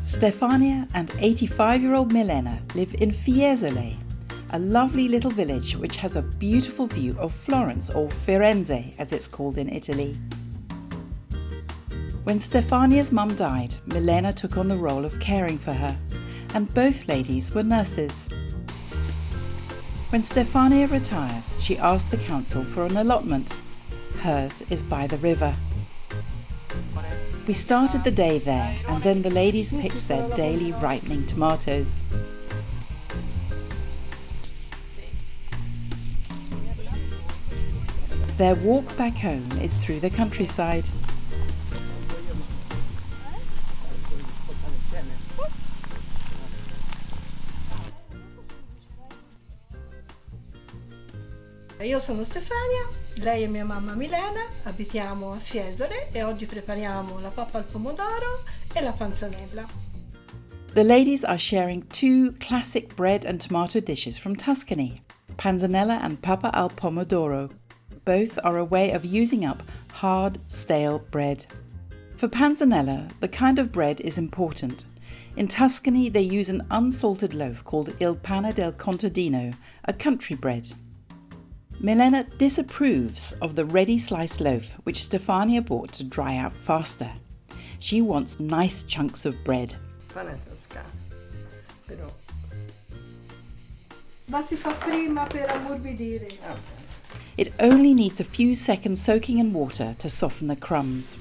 Stefania and 85-year-old Milena live in Fiesole, a lovely little village which has a beautiful view of Florence, or Firenze as it's called in Italy. When Stefania's mum died, Milena took on the role of caring for her, and both ladies were nurses. When Stefania retired, she asked the council for an allotment. Hers is by the river. We started the day there, and then the ladies picked their daily ripening tomatoes. Their walk back home is through the countryside. Io sono Stefania, lei è mia mamma Milena, abitiamo a Fiesole e oggi prepariamo la pappa al pomodoro e la panzanella. The ladies are sharing two classic bread and tomato dishes from Tuscany, Panzanella and Pappa al pomodoro. Both are a way of using up hard, stale bread. For panzanella, the kind of bread is important. In Tuscany, they use an unsalted loaf called il pane del contadino, a country bread. Milena disapproves of the ready sliced loaf which Stefania bought to dry out faster. She wants nice chunks of bread. Pane toscano, però ma si fa prima per ammorbidire. It only needs a few seconds soaking in water to soften the crumbs.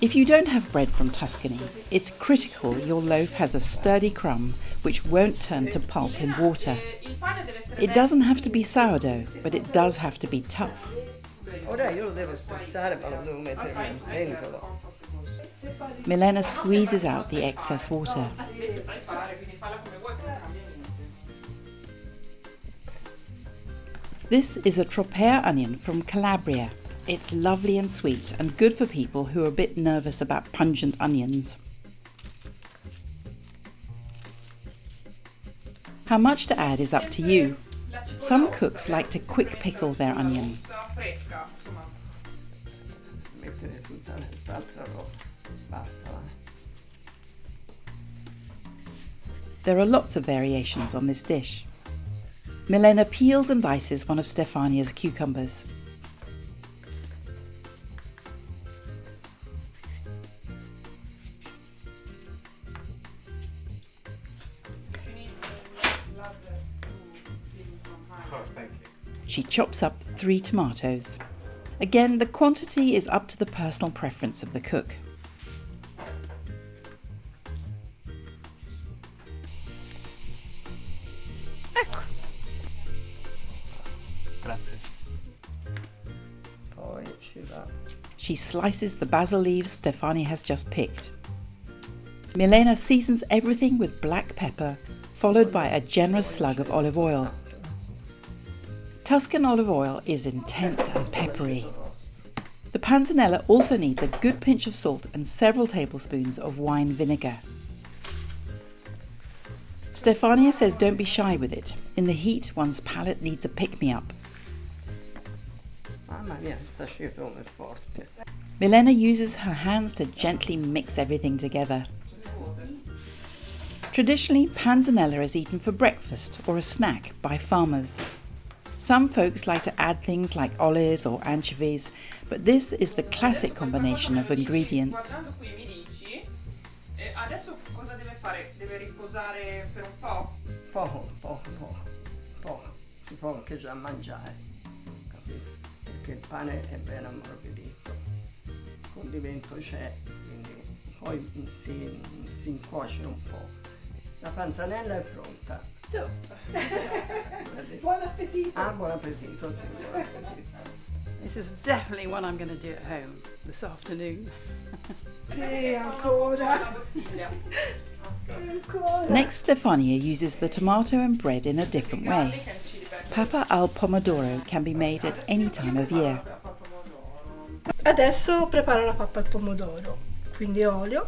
If you don't have bread from Tuscany, it's critical your loaf has a sturdy crumb which won't turn to pulp in water. It doesn't have to be sourdough, but it does have to be tough. Ora io lo devo spezzare, ma lo devo mettere nel pentolo. Milena squeezes out the excess water. This is a tropea onion from Calabria. It's lovely and sweet and good for people who are a bit nervous about pungent onions. How much to add is up to you. Some cooks like to quick pickle their onion. There are lots of variations on this dish. Milena peels and dices one of Stefania's cucumbers. She chops up 3 tomatoes. Again, the quantity is up to the personal preference of the cook. Ecco. Grazie. Poi ci va. She slices the basil leaves Stefania has just picked. Milena seasons everything with black pepper, followed by a generous slug of olive oil. Tuscan olive oil is intense and peppery. The panzanella also needs a good pinch of salt and several tablespoons of wine vinegar. Stefania says don't be shy with it. In the heat, one's palate needs a pick-me-up. Milena uses her hands to gently mix everything together. Traditionally, panzanella is eaten for breakfast or a snack by farmers. Some folks like to add things like olives or anchovies, but this is the classic combination of ingredients. Adesso cosa deve fare? Deve riposare per un po'? Poco. Si può anche già mangiare, capito? Perché il pane è ben ammorbidito. Il condimento c'è, quindi poi si incuoce un po'. La panzanella è pronta. Buon appetito! Ah, buon appetito, sì, buon appetito. This is definitely one I'm going to do at home this afternoon. Sì, ancora. Next, Stefania uses the tomato and bread in a different way. Pappa al pomodoro can be made at any time of year. Adesso preparo la pappa al pomodoro, quindi olio.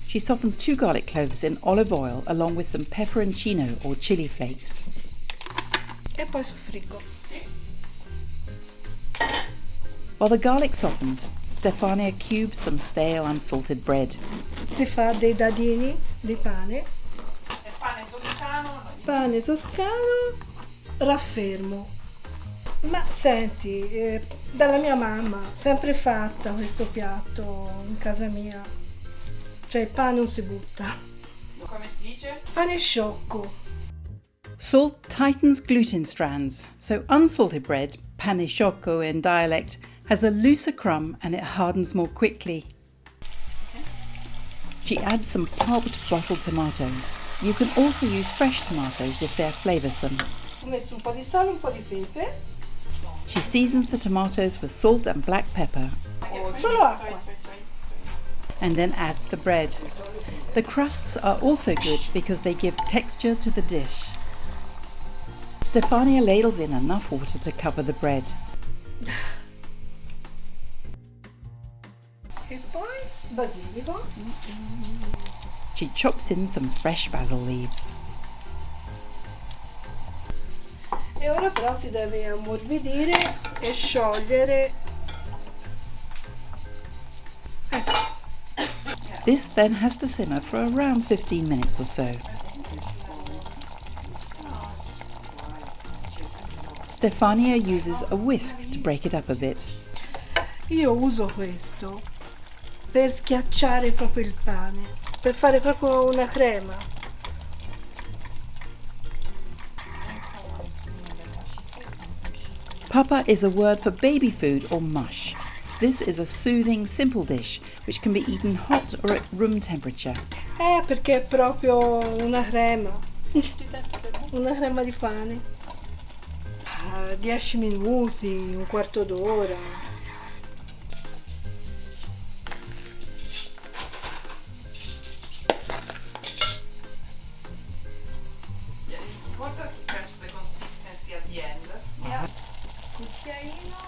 She softens 2 garlic cloves in olive oil along with some peperoncino or chilli flakes. E poi soffriggo. While the garlic softens, Stefania cubes some stale unsalted bread. Si fa dei dadini di pane, E pane toscano. pane toscano, raffermo. Ma senti, dalla mia mamma, sempre fatta questo piatto in casa mia. Cioè il pane non si butta. Come si dice? Pane sciocco. Salt tightens gluten strands, so unsalted bread, pane sciocco in dialect, has a looser crumb and it hardens more quickly. She adds some pulped bottled tomatoes. You can also use fresh tomatoes if they're flavoursome. Ho messo un po' di sale, un po' di pepe, She seasons the tomatoes with salt and black pepper solo acqua. and then adds the bread. The crusts are also good because they give texture to the dish. Stefania ladles in enough water to cover the bread. E poi basilico. She chops in some fresh basil leaves. E ora però si deve ammorbidire e sciogliere. This then has to simmer for around 15 minutes or so. Stefania uses a whisk to break it up a bit. Io uso questo per schiacciare proprio il pane, per fare proprio una crema. Pappa is a word for baby food or mush. This is a soothing, simple dish which can be eaten hot or at room temperature. Perché è proprio una crema. Una crema di pane. 10 minuti, un quarto d'ora. Yeah, it's important to catch the consistency at the end. Yeah. Cucchiaino.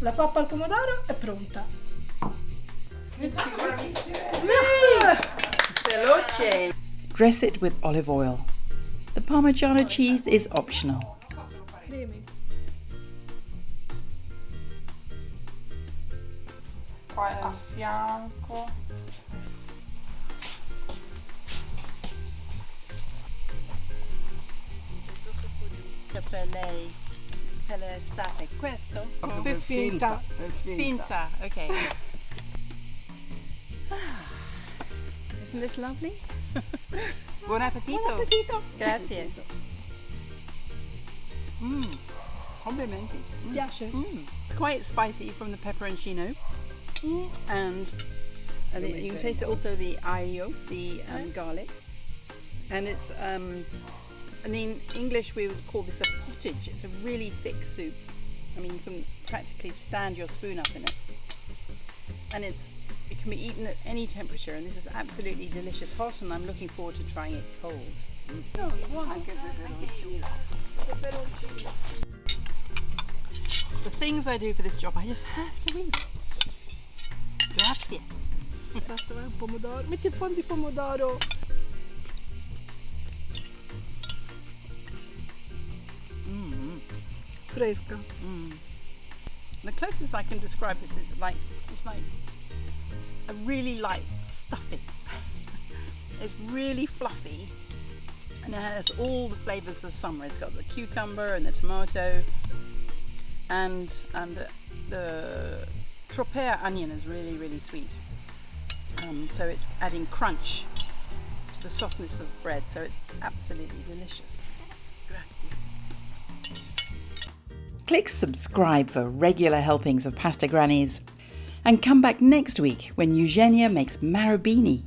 La pappa al pomodoro è pronta. Veloce. Dress it with olive oil. The Parmigiano cheese is optional. Dimmi. Poi a fianco. Per lei, per l'estate, questo? Per finta. Finta, okay. Isn't this lovely? Buon appetito. Buon appetito. Grazie. Complimenti. Mi piace? It's quite spicy from the pepperoncino, and you can taste also the aglio, the garlic, and it's in English we would call this a pottage. It's a really thick soup. I mean, you can practically stand your spoon up in it, and it can be eaten at any temperature, and this is absolutely delicious hot, and I'm looking forward to trying it cold. The things I do for this job, I just have to eat. Grazie. Basta un pomodoro. Metti un po' di pomodoro. Fresca. The closest I can describe this is like, it's like a really light stuffing. It's really fluffy, and it has all the flavours of summer. It's got the cucumber and the tomato, and the tropea onion is really, really sweet. So it's adding crunch to the softness of bread, so it's absolutely delicious. Grazie. Click subscribe for regular helpings of Pasta Grannies. And come back next week when Eugenia makes marabini